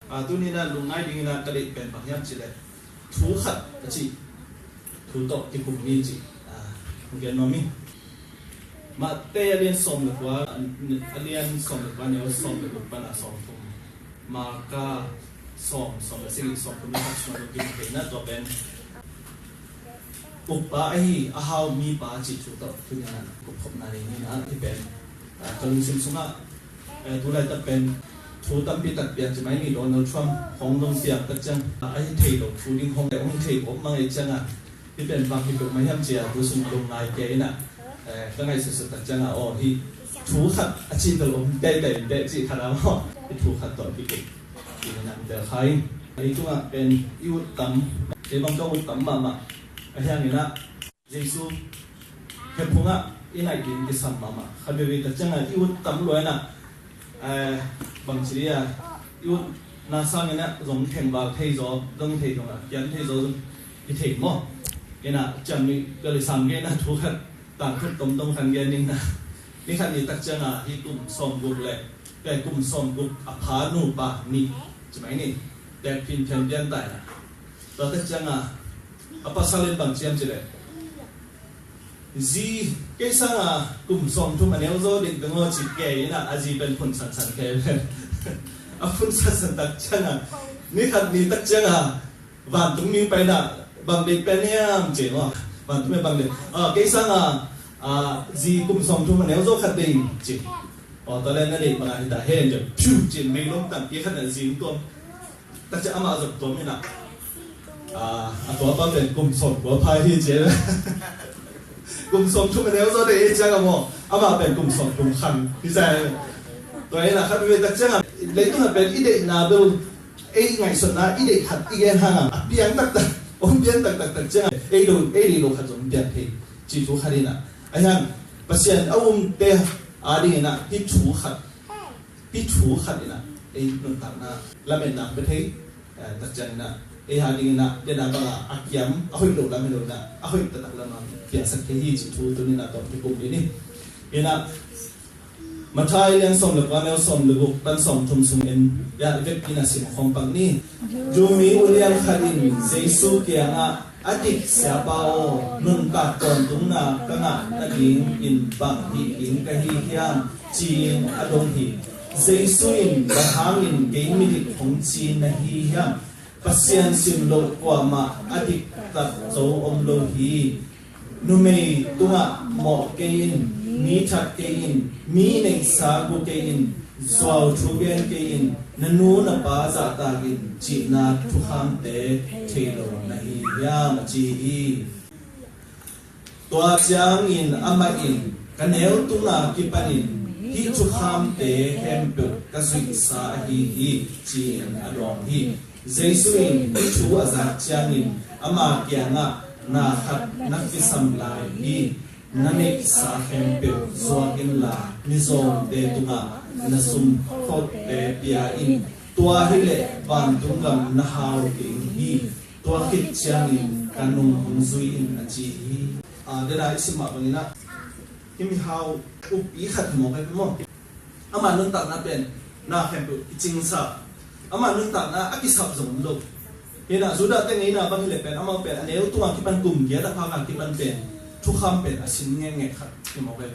tu ni na lungai ding na kali pen bang yam chi le thu khat chi thu to ki kum ni chi gen no mi ma te alien som le kwa alien som le kwa ne som le kwa na som thum ma ka som le sing som kum ni som le ki pe na to ben upa ai a how mi pa chi thu to tu na ku phop na ni na ti ben kalung sim sunga tu lai ta pen thu tam pi tak pian chi mai ni Donald Trump hong dong siak ta chang ai thei lo thu ding hong le hong thei op mang ai chang ti ben bang ki pe mai ham chia tu sum dong ngai ke na ka ngai su ta chang o hi thu khat a chi to om dai chi khara mo ti thu khat to pi ke ti na de khai ai tu pen yu tam e bang ka u tam ma a hiang ni na Jesu he phunga inai din ki sam ma khabe we ta chang yu tam lo na bằng chỉ là yêu na sang cái giống thèm vào thầy gió đông thầy giống là kiến thầy gió cái thầy mò cái nào chẳng bị cái lời sang cái nào thua hết tạm khất tống đông khăn cái nên là cái khăn gì tất chân là cái cùng xóm gục lệ cái cùng xóm gục phá nụ bạc nị chỉ mấy nị đẹp phim thèm điên tại là đó tất chân là apa salin bằng chiêm chỉ lệ gì cái sang à cùng xóm thu mà nếu do định ngô chỉ kể là gì bên phun sẵn kể phun sẵn tất chân à ní khát ní tất chân à vạn tung miếng bay nè bằng định bên em chỉ mà vạn tung miếng bằng định cái sang à gì cùng xóm thu mà nếu do khát định chỉ tao lên nó định bằng anh ta hẹn rồi phiu chỉ mấy lông tạm kia khát là gì cũng tất chân ama rồi tôm như nào tao bao giờ cùng xóm của phai thì chế cùng sống chung nếu do đấy chắc là mò ama bên cùng sống cùng khăn thì sao tôi là khác biệt đặc trưng là lấy cái là bên ý định là đâu ấy ngày xuân là ý định hạt ý gen hàng biến đặc ông biến đặc trưng là ấy đồ hạt giống biến thì chỉ chú hạt đi nè anh em bác sĩ ông tê đi nè hít chú hạt đi nè ấy nông thảo nè làm bên nào bên thấy đặc trưng nè ấy hạt đi nè để làm bằng kiếm hơi đồ làm bên đồ nè hơi đặc làm kia sắc cái gì chỉ thu tôi nên là tổng cái cùng đấy đi nè mà thay liên xong được qua nếu xong được gục tan xong thùng sung in ya việc kia là xin không bằng ni dù mi William Khadin Jesu kia adik siapa nun tak kon tung na kanga naging in bang hi in kahi hiam chin adong hi Jesu in bahangin game mi khong chin na hi hiam pasien sim lo kwa ma adik tak zo om lo hi nume tunga mo kein mi thak kein mi nei sa gu kein zwau thu gen kein nanu na pa za ta gin chi na thu kham te thelo na hi ya ma chi hi tua chang in ama in kanel tunga ki panin hi thu kham te hem pe ka sui sa hi chi adong hi Jesu in thu azat chang in ama kya nga na khat na fi sam lai hi na nek sa hem pe zo in la ni zo de tunga na sum khot te pia in tua hi le ban tung gam na hau king hi tua khit chang in kanung hung zui in a chi hi de la isma bangina him hau up i khat mo ka mo ama nun ta na pen na hem pe ching sa ama nun ta na akisap zong lo ina zuda te ngai na bang le pen ama pen aneu tuang ki pan kum kia da phang ki pan pen thu kham pen asin nge khat ki mo pen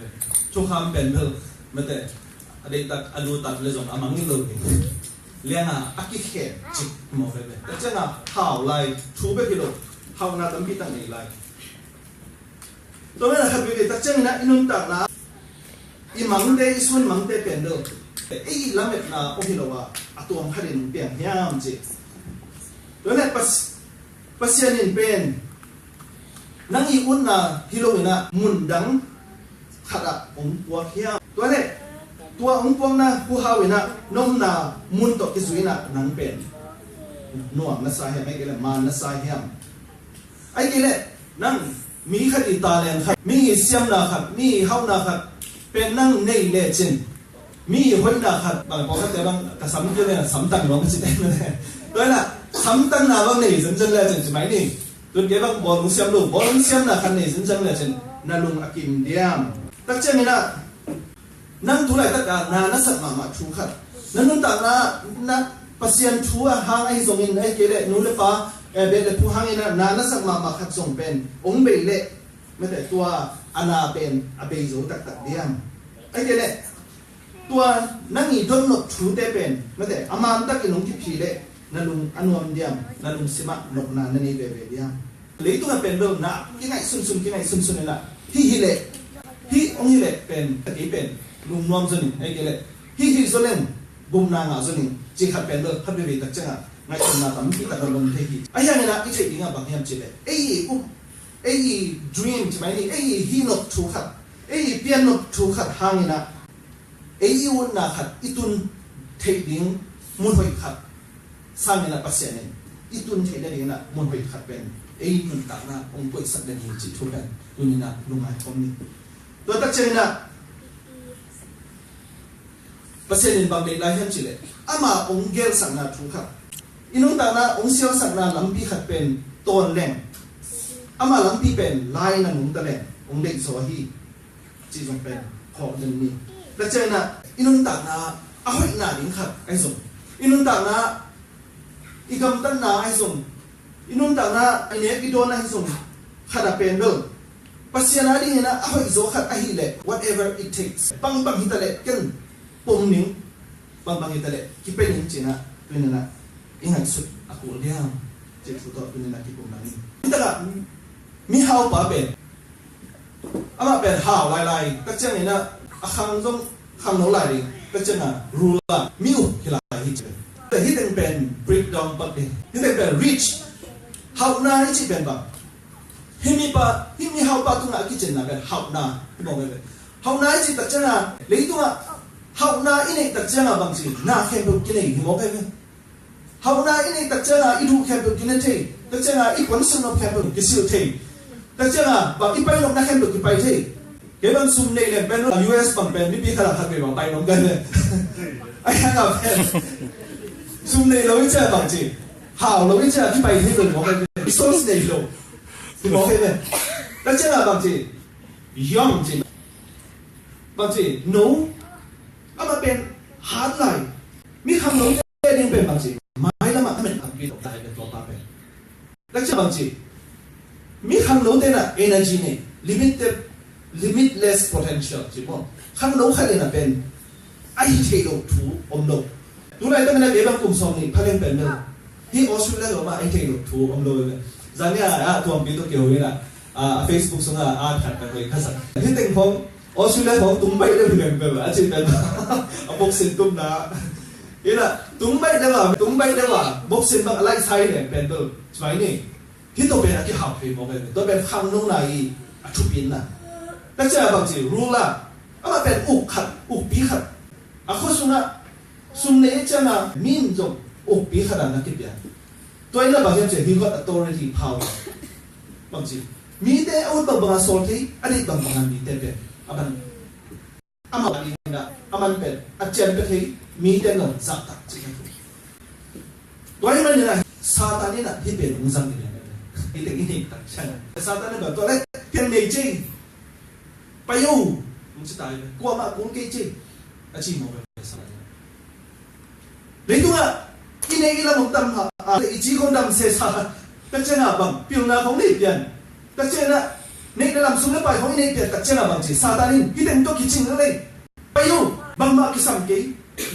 thu kham pen bel mate ade tak alu tak le zong amang ni lo ki lena akikhe chik mo pen ta chana hao lai thu be ki lo hao na tam pi tang nei lai to na khat be ta chana inun tak na I mang de isun mang de pen do ei lamet na o hi lo wa atuam kharin pian hiam chi Doon pasyan in pen nang iun na hilowina mundang khara ongpua hiya doon tua ongpuang na huhawina nom na munto kisuina nang pen nuam na sahem ay kile man na sahem ay kile nang mi khat italian khat mi siam na khat mi haw na khat pen nang nei le chin mi hoi na khat bang ko khat bang kasam je ne samtang long chi ne doon na samtang na bang nei chân le chen chi mai ni doon ke bang bolong siam na khan nei chân le chen na lung akim diam tak che mina nang tu lai tak na na sat ma ma thu khat nan nun ta na pasien thua hang ai zong in ai ke le nu le pa be le pu hang ina na na sak ma khat zong pen ong be le me te tua ana pen a be zo tak tak diam ai ke le tua nangi don no thu te pen me te amam tak inong ki phi le na lung anuam diam na lung sima nok na na ni be diam le tu nga pen do na ki ngai sun sun na hi le hi ong hi le pen ki pen lung nuam zo ni ai ke le hi zo len bum na nga zo ni chỉ khát bền được khát bền vì tất cả ngay trong nào tắm khi tất cả lòng thấy gì ai yang là cái chuyện bằng hiểm chỉ đấy ai dream chỉ mấy ai hi nộp thu khát ai pian nộp thu khát hàng na ai uốn na khát itun thấy tiếng muốn hồi khát sang na bác sĩ này itun thấy đấy na muốn hồi khát bền ai nun ta na ông quậy sạch đến chỉ thu bền luôn na luôn ai không đi tôi tất cả na pasien bang le lai hem chile ama ong gel sang na thu khat inung ta na ong siao sang na lampi khat pen ton leng ama lampi pen lai na nung ta leng ong dei so hi chi jong pen kho den ni la che na inung ta na a hoi na ding khat ai zong inung ta na igam tan na ai zong inung ta na ai ne ki don ai zong khada pen do pasien a ding na a hoi zo khat a hi le whatever it takes bang hi ta le ken pom ning bang itale kipen ning china tunena ingat sut aku liam je futo tunena ki pom nani intala mi hau pa ben ama ben hau lai ta chang ina akhang jong khang no lai ta changa rula miu hilai hi che ta hi ten ben breakdown pa de hi ten ben reach hau na hi chi ben ba himi hau pa tu na ki chen na ben hau na bo be hau na chi ta changa le tu ma hậu na ini tak jangan bang si na khem bu kini mo pe hậu na ini tak jangan idu khem bu kini the tak jangan I kon sun no khem bu kisil the tak jangan ba I pai long na khem bu ki pai the ke bang sum nei le ben US bang ben mi pi khala khat be bang pai long gan le ai ha ga pen sum nei lo cha bang si hao lo cha ki pai the lo mo pe resource nei lo ki mo pe tak jangan bang si yong si bang si no ama pen hard lai mi kham lo te ding pen bang si mai lama amen am pi dai be to pa pen lak cha bang si mi kham lo te na energy ne limitless potential ji mo kham lo kha na pen ai the lo thu om lo tu lai ta na be bang kum song ni phalen pen me hi Australia lo ma ai the lo thu om lo zania a tuam pi to kyo na Facebook sunga a khat ka koi khasa hi teng phong Australia phong tung bayได้เป็นแบบอาชีพเป็นบ็อกซิ่งตุ้มนะนี่แหละtung bayได้ว่าบ็อกซิ่งบางอะไรใช่เนี่ยเป็นตัวใช่ไหมนี่ที่ตัวเป็นอะไรที่หาเพลงมองเป็นตัวเป็นข้างนู้นไหนชุบยินนะแต่เจ้าบางทีรู้ละว่าเป็นอุกขัดอุกปีขัดเขาสุนเนี่ยจะนะมินจงอุกปีขัดนั่นกี่ปีตัวนี้บางทีจะมีก็ authority power บางทีมีแต่เอาตัวบางส่วนที่อันนี้บางมีแต่เป็นaman amali na aman pen achen pe thei mi ten no zak tak chi toy man na satan ni na hi pen ung sang ni ni te ni tak chan satan na ba to le pen nei chi pa yo ung chi tai ko ma kun ke chi a chi mo ba sa le tu nga ine ila mong tam ha i chi kon dam se sa ta chen na bang piu na khong ni pian ta chen na nei na lam sum le pai hoi nei pe tak chena bang chi satanin hi ten to ki ching le payu bang ma ki sam ke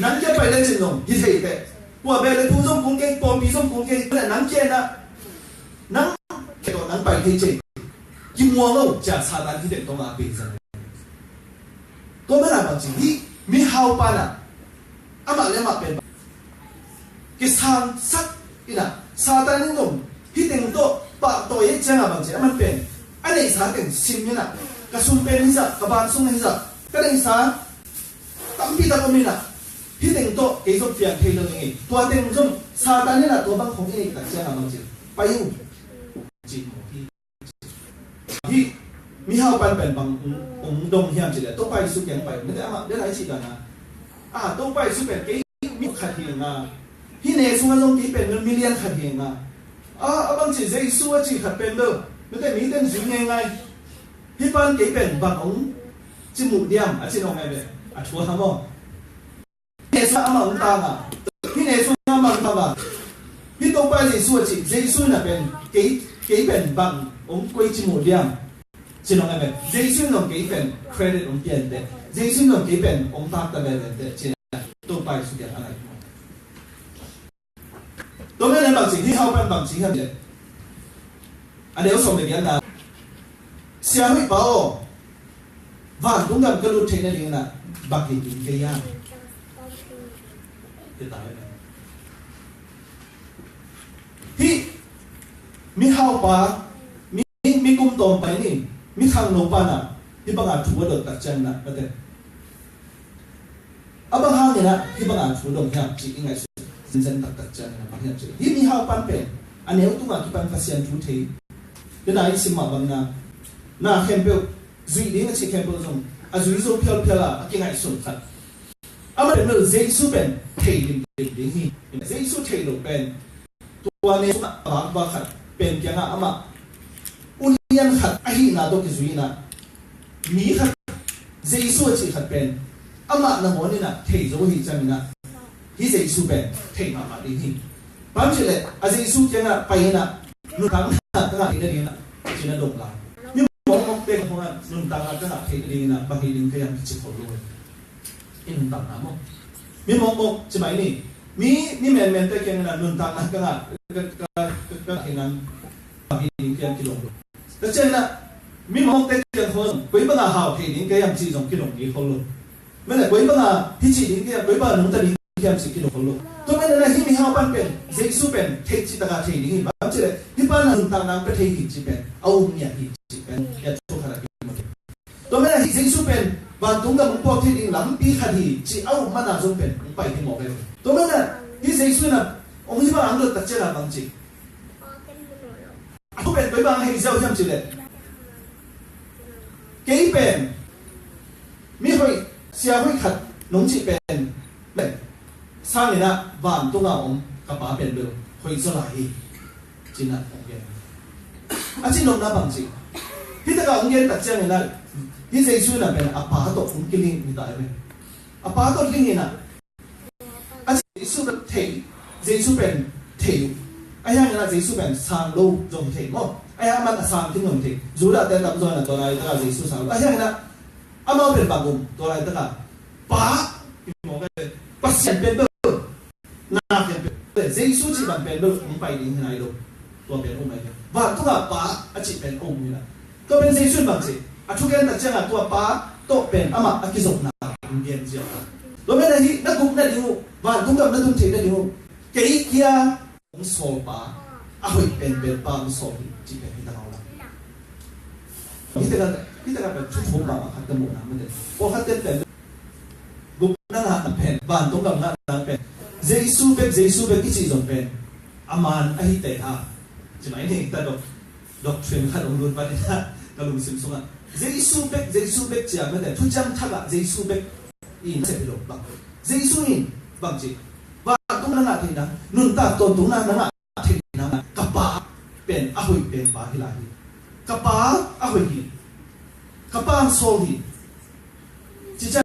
nan ke pai le chin nong hi thei te kwa be le pu jong kung ke pom pi jong kung ke le nan ke na nang ke to nan pai thei chi ki mo lo cha satan hi ten to ma pe san to ma na bang chi hi mi hau pa na ama le ma pe ki sang sak ina satanin nong hi ten to pa to ye changa bang chi aman pen anh ấy sáng cảnh sim như nào, cái sum pen như sao, cái bàn sum như sao, cái này sáng, tắm pi tắm mình à, khi tình to cái giúp việc thay đổi gì, tua tình giúp sa tan như là tua băng không như là chơi làm bằng gì, bay u, chỉ một khi mi hao ban bền bằng đông hiểm chỉ là tôi bay xuống kiện bay, người ta mà để lại chỉ là tôi bay xuống bền cái mi khát hiểm khi này xuống trong cái bền million khát hiểm bằng chỉ dây xua chỉ khát bền đâu. Nếu thế mình tên dính ngay hi ban cái bền bằng ống chỉ một điểm ở trên ông này vậy thua thằng không? Này sao mà ông ta hi này xuống mà mà khi tôi bay Giêsu chỉ Giêsu là bên cái bên bằng ông quay chỉ một điểm chỉ nói là bên Giêsu là cái bên credit ông tiền đấy Giêsu là cái bên ông phát tài bên đấy chỉ là tôi bay sự kiện này tôi nói là bằng chỉ khi học bằng chỉ hơn đấy anh nếu xong được là xã hội bảo và cũng gặp cái lúc thế này là bạc hình cái gì hiện tại thì mi hao pa mi kum tom pa ni mi khang no pa na hi banga thu do tak chan na pate abang hang ni na hi banga thu do kya chi ingai sin san tak chan na pa hi chi hi mi hao pan pe aneu tu ma ki pan pasian thu the ke dai sim ma bang na khem pe zui ding chi khem pe zong a zui zo phial phial a ki ngai sun khat ama de no Giêsu ben thei ding hi Giêsu thei lo benตัวนี้นะบางบางขัดเป็นยังไงอามาอุณยันขัดไอ้หน้าตัวกิจุยนะมีขัดเจสุจีขัดเป็นอามาหน้าหัวนี่นะเทโจหิจังนะฮิเจสุเป็นเทมาดีหิบางทีเลยอาเจสุยังไงไปนะนุ่งตังตั้งอะไรนี่นะจีน่าดงลานี่มองเป็นของนั้นนุ่งตังตั้งอะไรนี่นะบางทีนึงก็ยังจิตเขาด้วยนี่นุ่งตังนะมั้งมีมองใช่ไหมนี่แมนแต่แค่นั้นนุ่งตังนะก็เห็นนั้นบางทีนึงก็ยังกินลงแต่เช่นนะมีมองแต่แค่คนไปบ้านหาวเห็นนึงก็ยังจีจงกินลงดีเขาเลยไม่ได้ไปบ้านที่จีนึงก็ยังไปบ้านนุ่งแต่นึงก็ยังจีกินลงเขาเลยตัวไม่ได้ที่มีหาวปั้นเป็นเจสุเป็นเทจิตกาเทนึงบางทีเลยที่บ้านนุ่งตังนั้นก็เทจิตเป็นเอาเนี่ยจิตเป็นอย่าโชว์ขนาดนี้ตัวไม่ได้ที่เจสุเป็นบางตรงกับมุกพอที่นึงหลังปีคดีจีเอามันน่าจงเป็นไปที่หมอเลยตัวไม่ได้ที่เจสุน่ะองค์ที่บ้านอังกฤษตัดเจริญบางจีเขาเป็นไปบางให้เจ้าที่ทำจีเลยเกี่ยเป็นมีหอยเสียหอยขัดน้องจีเป็นแบบสร้างเลยนะบ้านตรงนั้นองค์กับป้าเป็นเบลหอยสลายจีน่ะองค์เย็นอาจีนงน่ะบางจีที่ตะการองค์เย็นตัดเจริญนะที่เจสุน่ะเป็นอาปาโตองค์กิลิงมีตายไหมอาปาโตลิงน่ะอาจีเจสุเป็นเทเจสุเป็นเทไอ้ยังไงเจสุเป็นสร้างโลกจงเทมั้งไอ้ยังมันสร้างที่จงเทจูดาเดินตับจอยน่ะตัวไหนตะการเจสุสร้างไอ้ยังไงอามาเป็นบางกลุ่มตัวไหนตะการป้าที่มองไปปัสยันเป็นเบอร์นาเป็นเบอร์เจสุจีบันเป็นเบอร์องไปดิ้งที่ไหนลูกตัวเป็นองค์ไหนว่าตัวป้าอาจีเป็นองค์นี่นะตัวเป็นเจสุบางสิอาทุกอย่างตัดเจริญตัวป้าตัวเป็นอามาอากิจกนาเรียนเจ้าตัวไม่ได้ที่นักกุมได้ดูว่าทุกอย่างนักกุมเทได้ดูเกี่ยกี้องโซป้าอาหุยเป็นป้าองโซจีเป็นที่ตะเอาละที่ตะการเป็นชุดผมบ้างขัดตะหมูน้ำมันเลยพอขัดเต็มเป็นกุมนั่นหาเป็นบ้านตรงกับนั่นเป็นเจสุเป็นที่จีจงเป็นอามันไอ้เตะอ่ะใช่ไหมนี่แต่ดอกเทรนขัดองรุ่นไปนะกระลุงซิมซุงอ่ะเจสุเป็นเจ้าไม่ได้ทุกจังทักอ่ะเจสุเป็นอินเสร็จแล้วบ้างเจสุอินบางจีว่าตรงนั้นอะไรนะนุ่นตาตรงนั้นนั่นอะที่นั่นกับป้าเป็นอาหุยเป็นป้าที่ไรกับป้าอาหุยกับป้าโซฮีจีจ้า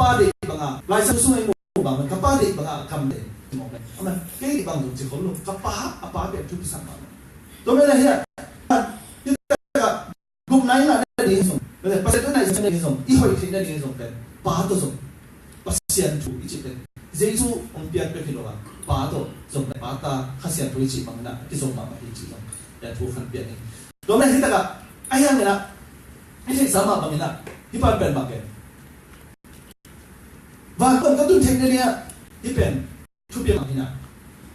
ป้าเด็กบางอ่ะลายสังสุงไอ้หมูบางมันกับป้าเด็กบางอ่ะคำเด็กมองไปมันเกี่ยบางตัวจีคนลูกกับป้าเป็นทุกสิ่งบางตัวไม่ได้เนี่ยที่แต่กลุ่มไหนน่ะได้ดีส่งแต่ปัจจุบันไหนจะได้ดีส่งอีหุยที่ได้ดีส่งเป็นป้าตัวส่งปัจจัยถูกอีจิเป็นเจสุองค์เปียกเป็นที่โลกาป้าตัวส่งไปป้าตาข้าเสียถูกอีจิบางนะที่ส่งมาอีจิบางแต่ถูกขันเปียกนี่ตัวไม่ที่แต่ก็ไอ้ยังไงนะไม่ใช่สามารถบางนะที่ป้าเป็นบางแก่บางคนก็ตุ้นเทคเนี่ยที่เป็นทุบเปียกบางนะ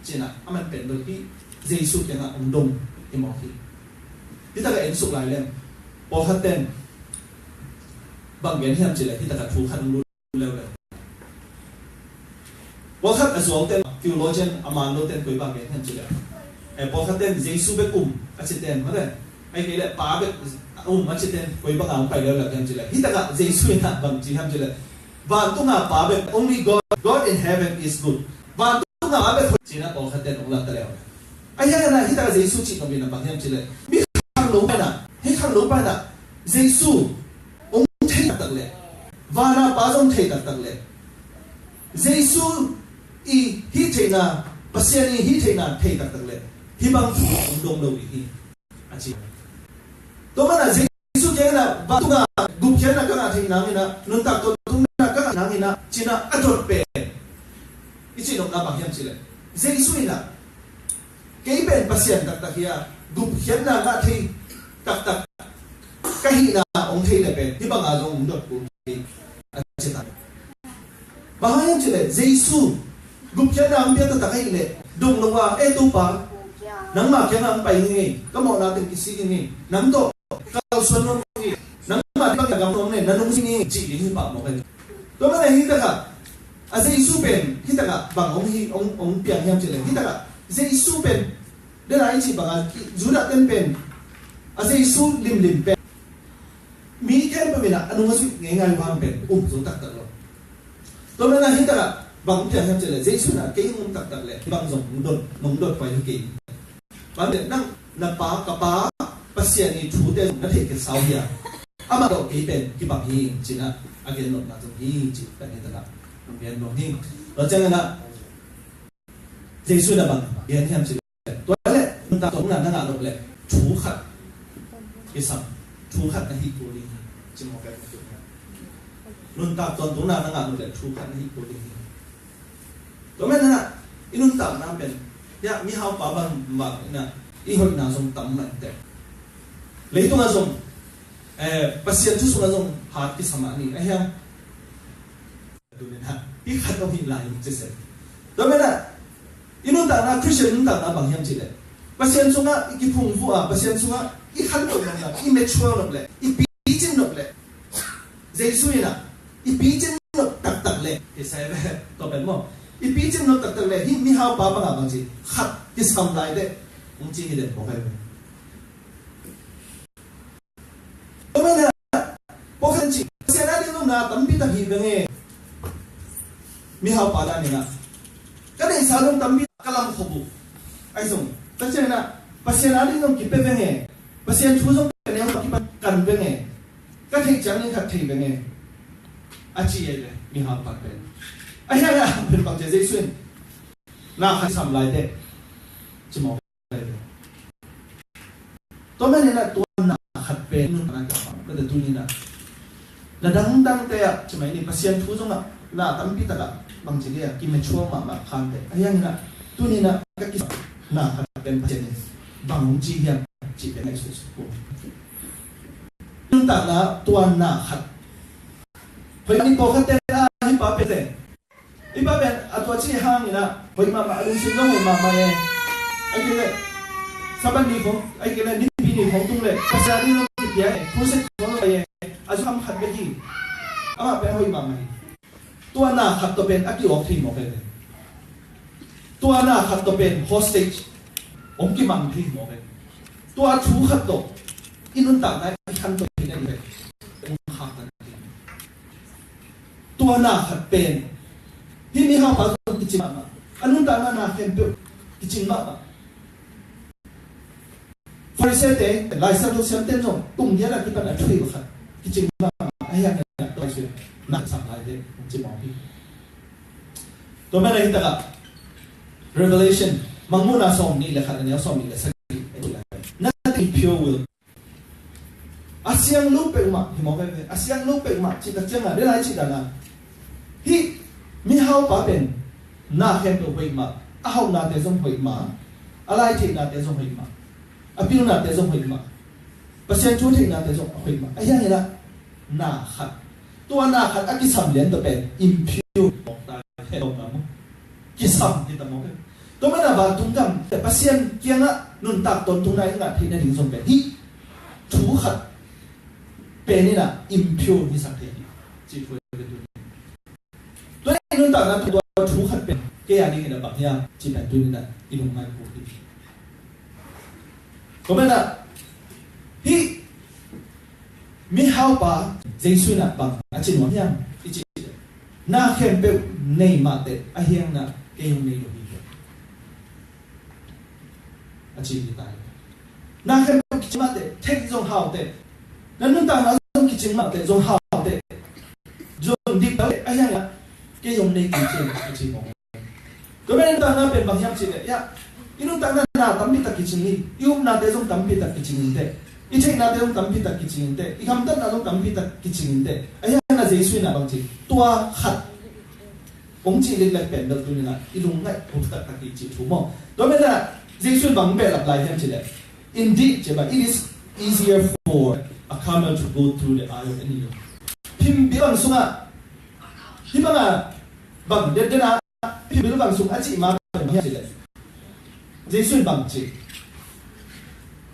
เจนะมันเป็นโดยที่เจสุยังไงองค์ดงที่มองที่แต่ก็เอ็นสุกหลายเล่มพอขัดเต้นบางอย่างที่ทำเจริญที่แต่ก็ถูกขันรู้เร็วเลยพอขัดส่วนเต้นฟิวโลเจนอามันโลเต้นคุยบางอย่างที่ทำเจริญพอขัดเต้นเจสุเบกุมอาชิเต้นมาเลยไอ้เกลี่ยป้าเบอาชิเต้นคุยบางอย่างไปเร็วเลยที่ทำเจริญที่แต่ก็เจสุเนี่ยบางที่ทำเจริญวันตุงาป้าเบ only God in heaven is good วันตุงาป้าเบจีน่าพอขัดเต้นองค์ละตะเลวไอ้ยังไงที่แต่ก็เจสุจิตตรงนี้นะบางที่ทำเจริญมีข้างลงไปนะให้ข้างลงไปนะเจสุองค์เทตักเลยวานาป้าจงเทตักเลยเจสุอีที่เทน่ะ pasien hi thei na thei tak tak le hi bang thu dong lo hi achi to mana jesu ke na ba tu ga gup ke na ka na thei na ni na nun tak to tu na ka na ni na china adot pe ichi dong na ba hiam chi le jesu ina ke ben pasien tak tak ya gup ke na ka thei tak tak ka hi na ong thei le pe hi bang a jong dot ku achi ta ba hiam chi le jesu gup ke na am bia ta tak hi le dong lo wa e tu pa nang ma kya nang pai ngi ka mo na tin kisi ngi nang to kal suan no ngi nang ma ba ka gam no ne nanung sing ngi ji ni pa mo ka to ma ne hi ta ka a se isu pen hi ta ka bang ong hi ong piang hiam chile hi ta ka se isu pen de lai chi bang a jura ten pen a se isu lim pen mi ken pa mina anu ma su ngai ngai wang pen zo tak tak lo to ma na hi ta ka bang piang hiam chile se isu na ke ngum tak tak le bang zong nong dot pai ke bạn để năng là pa pasien ni thu de na the ke sau ya ama do ke pen ki bang hi china again not na to hi chi ta ni ta na bien no hi lo chang na jesu na bang bien hiam chi to le ta tong na na lo le chu khat ke sam chu khat na hi ko ri chi mo ka tu na nun ta tong na na lo le chu khat na hi ko ri to men na inun ta na pen ya mi hao pa bang ma na i hoi na song tam man te le tu na song pasien tu song na song hat ki sama ni a hiam tu ne ha i khat no hi lai che se to me na inun ta na christian ta na bang hiam chi le pasien song na ki phung fu a pasien song na i khat no na i mature no le i pi jin no le jesu ina i pi jin no tak tak le ke sai ve to ben mo i pi jin no tak tak le hi mi hao pa bang a bang chi khat ki sam lai de ung chi hi de mo kai to me na po khan chi pasien na ding no na tam pi ta hi ve nge mi hao pa da ni na ka dei sa long tam pi kalam khobu ai song ta che na pasien na ding no ki pe ve nge pasien thu song pe ne ki pa kan ve nge ka thei chang ni khat thei ve nge a chi ye le mi hao pa pe ai ya ya pen bang je jesu na khat sam lai de chi mo to me ne na to na khat pe nu na ka pa ka tu ni na la dang dang te ya chi mai ni pasien thu song na tam pi ta ka bang chi ya ki me chuo ma khan te ai ya na tu ni na ka ki na khat pen pasien ni bang chi ya chi pe na su ko ta na to na khat phoi ni po khat te a hi pa pe te i ba ben atwa chi hang ni na phoi ma lu sin no ma ye ai ke le saban ni ko ai ke le ni pi ni khong tung le pasien ni no ki ya ko se ko no ye a ju ham khat be ki ama pe hoi ma maiตัวหน้าขัดตัวเป็นอักยอกที่หมอเป็นตัวหน้าขัดตัวเป็นโฮสเทจองค์กิมังที่หมอเป็นตัวชูขัดตัวอินุนต่างนั้นขันตัวที่ได้เลยองค์ขัดกันตัวหน้าขัดเป็นที่มีห้าพันกิจมาอันนู้นต่างนั้นเห็นเป็นกิจมาฟาริเซเต้ไลซ์ตัวเซมเต้นส่งตุ้งเยอะนะที่เป็นอัตรีขัดกิจมาไอ้ยังไงตัวช่วยนักสังหารเด็กจิมอพี่ตัวแม่ในที่ตะกับ Revelation มังมุนาส่งนี่แหละครับอันนี้ส่งนี่แหละสักทีไอ้ตัวอะไร Nothing pure will อาเซียนลูกเป็นมาที่มองไปอาเซียนลูกเป็นมาจิตตะเจ้าน่ะได้ไรจิตตะน่ะที่มีเฮาป้าเป็นน่าเห็นตัวไปมาอาเฮาน่าเตะส่งไปมาอะไรที่น่าเตะส่งไปมาอาพิวน่าเตะส่งไปมาประชาชนที่น่าเตะส่งไปมาไอ้ยังไงล่ะน่าขัดตัวหน้าขัดอักกิสัมเลียนตัวเป็น impure บอกได้แค่ตรงนั้นกิสัมที่ตะมองตัวไม่น่าบาดทุกกันแต่ปัสเซียนเกียงอ่ะนุ่นตักตนทุกนายงานที่ในถึงส่งเป็นที่ถูขัดเป็นนี่น่ะ impure ที่สักทีจีพูดเป็นตัวนี้นุ่นตักนะตัวถูขัดเป็นแก่อันนี้เนี่ยแบบนี้จีเป็นตัวนี้น่ะอีนุ่มไม่พูดตัวไม่น่ะที่มีเฮาป่าเจสุนับบังอาจินวันยังอีจิน่าเข้มเปิลในมาเตอาเฮียงน่ะเกยงในโลหิตอาจินที่ตายน่าเข้มเปิลกิจมาเตเทคจงเฮาเตนั่นนุ่นตาน่าจงกิจมาเตจงเฮาเตจงดิบเตอาเฮียงน่ะเกยงในกิจอาจินมอง ตัวแม่นตาหน้าเป็นบางอย่างสิเนี่ยอินุตาหน้าตั้มพิตักกิจนี่ยุ่มหน้าเดซงตั้มพิตักกิจนี่เตอีเชหน้าเดซงตั้มพิตักกิจนี่เตอีคำตั้งหน้าซงตั้มพิตักกิจนี่เตไอ้ยังน่าเจสุยน่ะบางทีตัวขัดองค์จีเล็กๆเป็นเด็กตัวนี้นะอีลุงไงผมตัดตะกี้จีถูกมั้งตัวแม่น่ะเจสุยบางแบบหลากหลายอย่างสิเนี่ย indeed ใช่ป่ะ it is easier for a camel to go through the eye of a needle พิมพ์บางสุงอ่ะที่บางอ่ะบางเด็ดนะพิมพ์บางสุงอาจีมาเป็นอย่างสิเลยเจสุยบางจี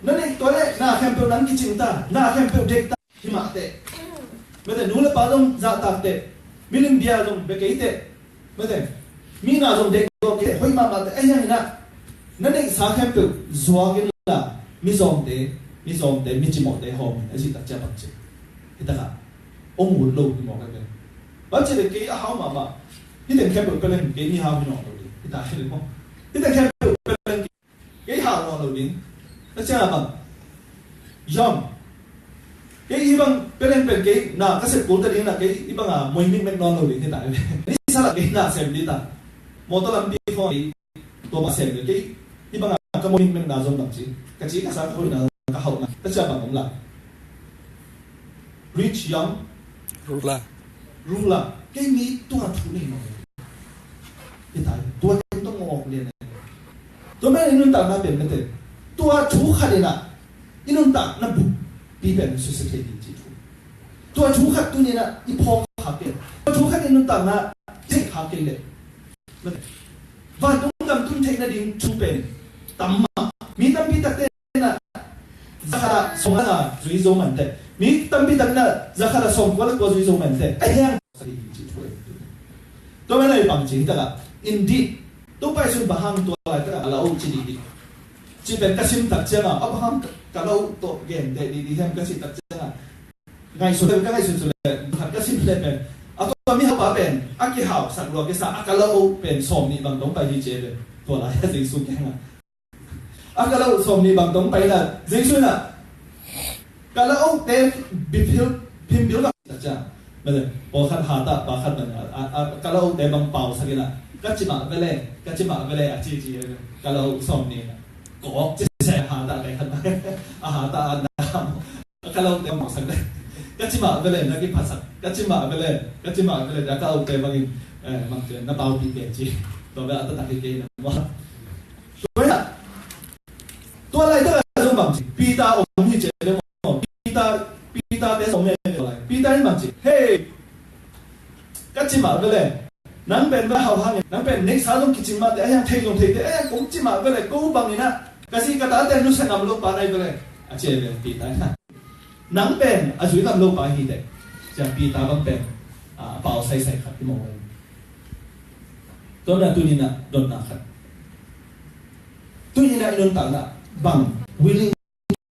นั่นเองตัวเล็กหน้าแคมเปญนั้นกิจตาหน้าแคมเปญเด็กตาที่มาเตะไม่แต่นู้นละป้าต้องจ่าตาเตะมิลินเบียต้องเบกเตะไม่แต่มีน่าต้องเด็กก็เกะห้อยมาเตะไอ้ยังไงนะนั่นเองสาแคมเปญจัวกันละมิซอมเตะมิจิโมเตะหอมไอ้สิตัดเจ็บบังจีที่ตาค่ะองค์หุ่นโลกที่มองกันเลยบังจีเด็กเกะห้าวมาที่แต่แคมเปญเป็นเกะมีห้าวพี่น้องเราดิที่ตาเห็นมั้งที่แต่แคมเปญเป็นเกะห้าวน้องเราดินั่นใช่ไหมบังยอมเกย์บังเป็นเกย์น่ะก็เสร็จกูแต่ดีน่ะเกย์บังอ่ะมวยมิ่งแม็กนอนเลยที่ไหนนี่สลับเกย์น่ะเซมดีตามอเตอร์ลำปีเขาตัวมาเซมเลยเกย์บังอ่ะก็มวยมิ่งแม็กนาจงดังจีกะจีก็สร้างคนน่ะก็เขาน่ะแต่เจ้าบังผมละ rich young รู้ละเกย์มีตัวทุนนี่มั้งที่ไหนตัวต้องงอกเลยนะตัวแม่นุ่นต่างน่ะเป็นไม่เต็มตัวชูขัดเลยนะอินุนตานั่นบุปีเป็นสุดสุดที่ดีทุกตัวชูขัดตัวนี้นะอีพอขาเกลตัวชูขัดอินุนตานะเจ๊ขาเกลเลยว่าตรงกันทุ่มเทนะดิ้งชูเป็นตั้มมามีตั้มปีตักเต้นะจะขาดส่งละจุยโซมันเต้มีตั้มปีตักนะจะขาดส่งว่าละก็จุยโซมันเต้ไอ้ยังสุดที่ดีทุกตัวไม่ได้บังจริงแต่ละอินดีตัวไปสุดบ้างตัวอะไรแต่ละเราจีดีจีเป็นกระชิมตัดเจ้าอ่ะบ้างกะเราโตเก่งเด็ดดีๆแฮมกระชิมตัดเจ้าไงสุดเลยก็ไงสุดเลยหัดกระชิมเลยเป็นอ่ะตัวมีเขาเป็นอากิฮาวสักรัวกิสาอ่ะกะเราเป็นสมนี่บางตรงไปที่เจเลยตัวอะไรสิสุดแค่ไหนอ่ะกะเราสมนี่บางตรงไปละสิสุดน่ะกะเราเต็มบิพิลพิมพ์บิลกับตัดเจ้าไม่เลยพอขัดหาตาปาขัดมันอ่ะกะเราเต็มบางเป่าสักนิดละกัจจิมาไปเลยอ่ะจีเลยกะเราสมนี่ก็จะใช้หาตาอะไรกันนะหาตาอันนั้นก็เราเต็มหมดสักเลยก็จิมาไปเลยนักกิจภาษาก็จิมาไปเลยแล้วก็เอาเต็มบางบางเดือนนับเอาปีเดียจีตัวแบบอัตตาที่เกย์นะว่าตัวอะไรตัวอะไรบางทีปีตาอมที่เจริญมั้งปีตาเดสอมเนี่ยอะไรปีตานี่บางทีเฮ้ก็จิมาไปเลยนั่นเป็นแบบเขาทำนั่นเป็นเน็กซ์ฮาร์ดกิจมาแต่ยังเทคแต่ยังกูจิมาไปเลยกูบางนี่นะก็สิกระดาษแต่นู้นฉันนำลูกปลาได้ไปเลยอาเจเป็นปีตานะนั่งเป็นอาจุยนำลูกปลาหิเดจะปีตาบางเป็นเป่าใส่ขัดที่มองตัวนั้นตัวนี้นะโดนหนักขัดตัวนี้นะอินุนต่างนะบาง willing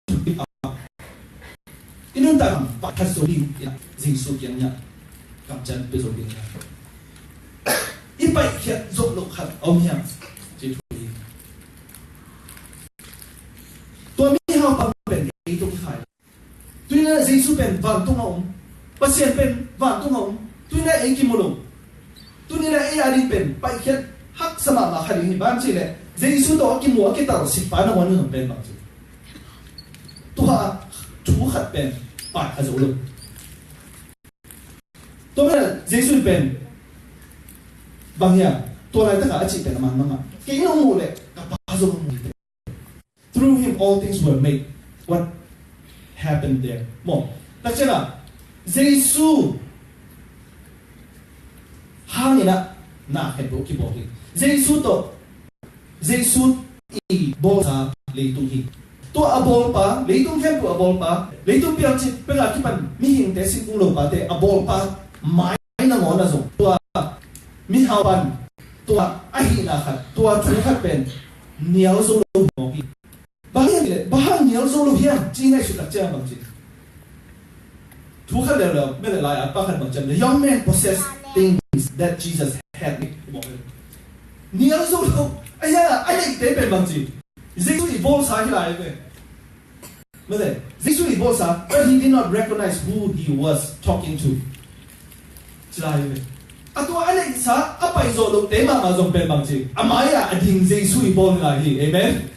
to give up อินุนต่างปักขัดสุดิจิงสุดยังเนี่ยกับจันเป็นสุดินะอีไปเขียนจบลูกขัดเอาเนี่ยจีทุยตัวมีเขาปังเป็นไอ้ตรงที่ขายตัวนี้นะจิงสุเป็นวางตรงเอาปัสเซียนเป็นวางตรงเอาตัวนี้นะไอ้กิมลงตัวนี้นะไอ้อาริเป็นไปเขียนฮักสมามาขัดอย่างนี้บ้างสิเลยจิงสุตัวกิมัวกิตาสิปานะวันนึงเป็นบางสิตัวชูขัดเป็นปากขัดสุลตัวนี้จิงสุเป็นบางอย่างตัวอะไรตั้งแต่อาชีพเป็นมันมาเก่งน้องมูเลยกับปาสุลมูเลย Through him all things were made. What happened there? มองแต่เจ้าเยซูหานี่นะน่าเห็นบอกกี่บอกเลยเยซูอีบอลซาเลยตุฮีตัวอบอลปะเลยตุเข้มตัวอบอลปะเลยตุเปียกจิเป็นอะไรที่มันมีหิงแต่สิ่งกุลปะแต่อบอลปะไม่น่างอนะส่งตัวมีหาวันตัวไอ้หินะครับตัวชูขัดเป็นเหนียวสูงลงมองอีบางอย่างเลยบางอย่างสูงลงเพียงจีนให้สุดตัดเจ้าบางทีทุกขัดเดียวไม่ได้ลายอัดบางขัดบางจัง The young man possessed things that Jesus had บอกเลยเหนียวสูงลงไอ้ยังไอ้เด็กเป็นบางทีจิงสุอีโบลซาที่ไรเลยไม่ได้จิงสุอีโบลซา but he did not recognize who he was talking to ที่ไรเลย ato ale sa apai zo lo tema ma zong pen bang chi amaya ading Jesus bol nga hi amen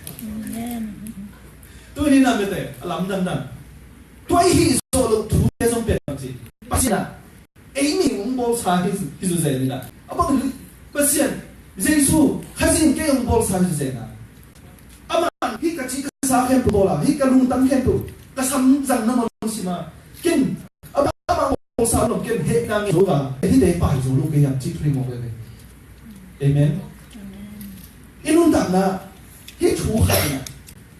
tu ni na mete alam dan dan tu ai hi zo lo tu te zong pen bang chi pasina ai mi ung bol sa hi zu ze ni na abang pasian Jesus hasin ke ung bol sa hi ze na ama hi ka chi ka sa khem bola hi ka lung tam khem tu ka sam jang na ma si ma kin ama bol sa lo kin he na ngi zo ga hi de pai zo lo ke yang chi tri mo ve amen inun tak na hi chu khai na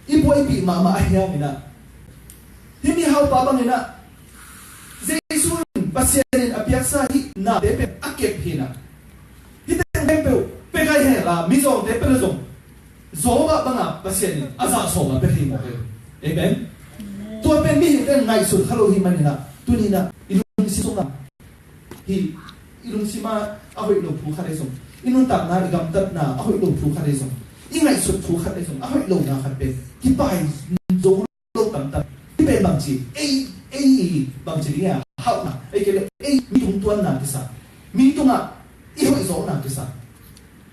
i boy bi mama ahya mina hini hau pa bang ina Jesus pasien apiaksa hi na de pe akep hina hi teng pe pe kai he la mi zo de pe zo zo ba banga pasien aza so ma pe hi mo amen to pe mi de ngai su khalo hi manina tunina ilung si songa hi ilung si ma ahoi lo phu khare som inun tak na igam tat na ahoi lo phu khare som ingai su phu khare som ahoi lo na khat pe ki pai zo lo tam tam ki pe bang chi ei bang chi ya hau na ei ke ei mi tung tuan na ki sa mi tung a i hoi zo na ki sa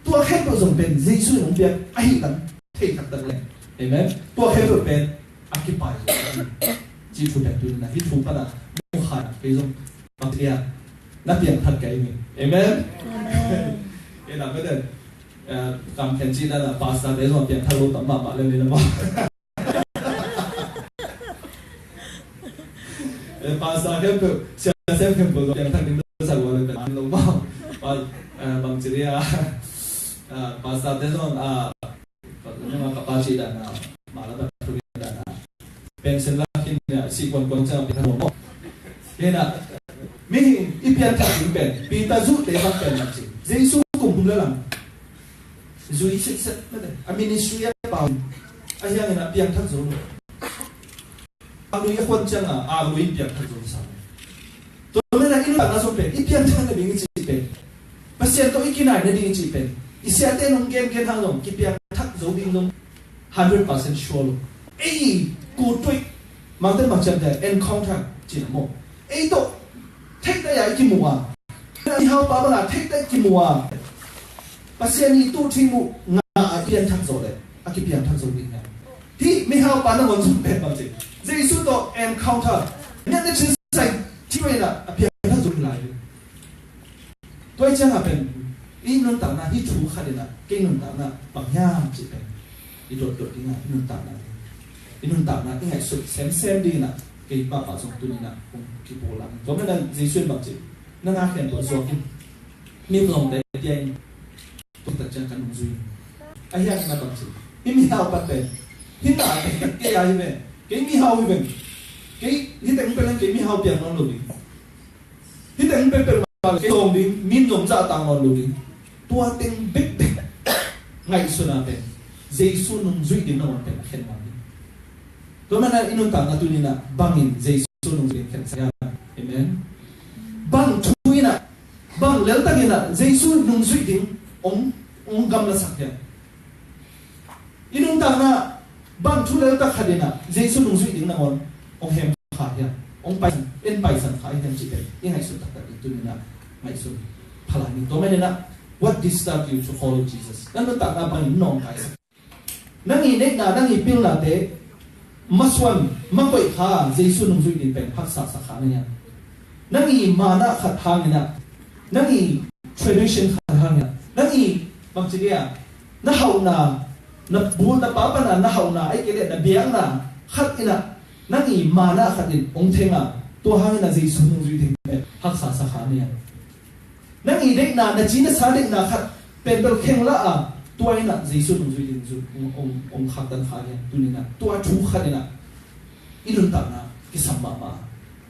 tua khen ko zong pen Jesus ong bia ai kan thei khat tak le amen tua khen ko pen aki pai chi thu tak tu na hi thu pa na mo kha pe zong bang chi ya na pian thật cái mình amen cái nào cái đấy cầm khen chi là pasta đấy rồi pian thật luôn tấm bạc lên lên mà pasta cái bự xem cái bự pian thật đến đâu sao rồi lên luôn mà bằng chỉ là pasta đấy rồi nhưng mà các bạn chỉ là mà nó bật thôi là pension là khi sĩ quan sang pian thật một cái là mình ipian tak impen pita zu te bak pen nak si Jesus kum lalang zui sit set mate a ministry pa ayang na piang thak zo a lui khon chang a lui piang thak zo sa to me na inu na so pen ipian chang na bing chi pen pasien to ikinai na ding chi pen isia te nong gen hang nong ki piang thak zo bing nong 100% sure lo ei ku tui mang ten mang cham de encounter chi mo ei to take that ya kimua ni hau pa bala take that kimua pasien ni tu thimu nga pian thak zo le aki pian thak zo ni na ti mi hau pa na won su pe ba ji Jesus to encounter na de chi sai ti we na pian thak zo lai toi chang a pen i non ta na hi thu kha de na ke non ta na bang ya chi pe i dot dot ni na non ta na i ngai su sem di na cái bà dùng tu ni na cái bộ làm có mấy lần gì xuyên bằng chị nó ngã khen bộ số cái miếng lòng đấy tiền tôi thật chân cần duy ai yang na bằng chị cái mi hao bắt bền hiện tại cái ai về cái mi hao về cái hiện tại cũng cái mi hao tiền nó luôn đi hiện tại cũng cái đồng đi miếng lòng ra tăng nó luôn đi tua tiếng big ngày xuân à về Jesus nung duy đi nó vẫn phải khen mà tôi nói inun tang na tunina bangin Jesus nung zin khen saya amen bang tuina bang lel tagina Jesus nung zui ding ong gam la sakya inun tang na bang thu lel ta khadina Jesus nung zui ding na on ong hem kha ya ong pai en pai san khai hem chi pe ingai su tak tak tunina mai su phalani to me na what disturbed you to follow Jesus nan ta na bang nong kai nangi nek na nangi pil na te maswan mangkoi kha Jesus nung zui din pen haksa sakha nya nangi mana khat hang na nangi tradition khat hang na nangi bangchiya na hauna na bu na pa pa na hauna ai ke na biang na khat ina nangi mana khat din ong thenga to hang na Jesus nung zui din pen haksa sakha nya nangi dek na chi na sa dek na khat pen bel kheng la a tuai na Jesus nung zui din zu ong khak dan kha ya tunina tua chu khanina ilun ta na kisamba ma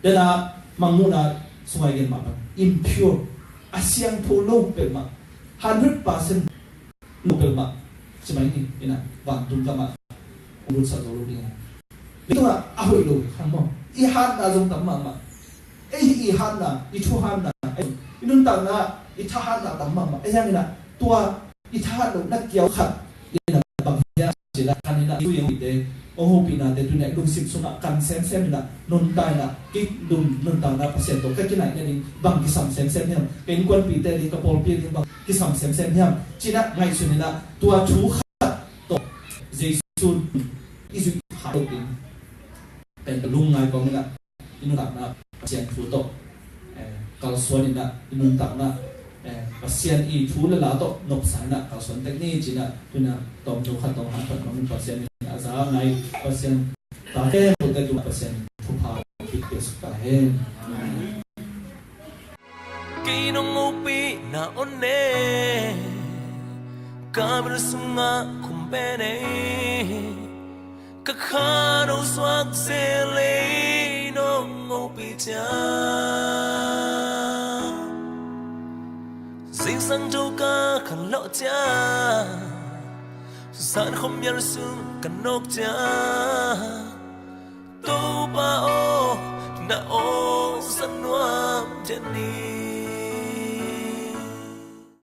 dena manguna sungai gen ma impure asyang tho lo pe ma 100% lo pe ma chimai ni ina wang tum ka ma urut sa lo ni itu na ahoi lo khang mo i han na jong tam ma ei i han na i chu han na ilun ta na i tha han na tam ma ayang ina tua i tha lo na kiao khat ina bang ya chỉ là anh là yêu yêu để ông hô bị nào để tụi này đúng xịt xuống là căn xem là nôn tai là cái đúng nôn tai là pasien tổ cái này này bằng cái sắm xem nhau cái quan bị tê đi cái bol bị bằng cái sắm xem nhau chỉ là ngay xuân là tua chú khát tổ Giêsu isu hạ đầu tiên cái lung ngay còn là inu tak na pasien chú tổ kalau xuân là inu tak na pasien i chú là tổ nộp sản là kalau xuân tết này chỉ là tụi nào tổng chú khát tổng hạn phật mình pasien giá này pasien ta hết một cái pasien thu phá bị sức hết kỳ nông upi na onne kamera sunga kumbene kakano swag sele nông upi cha dinh sang châu ca khăn lọ cha san không nhar sung kanok cha tu pa o na o san nuam jani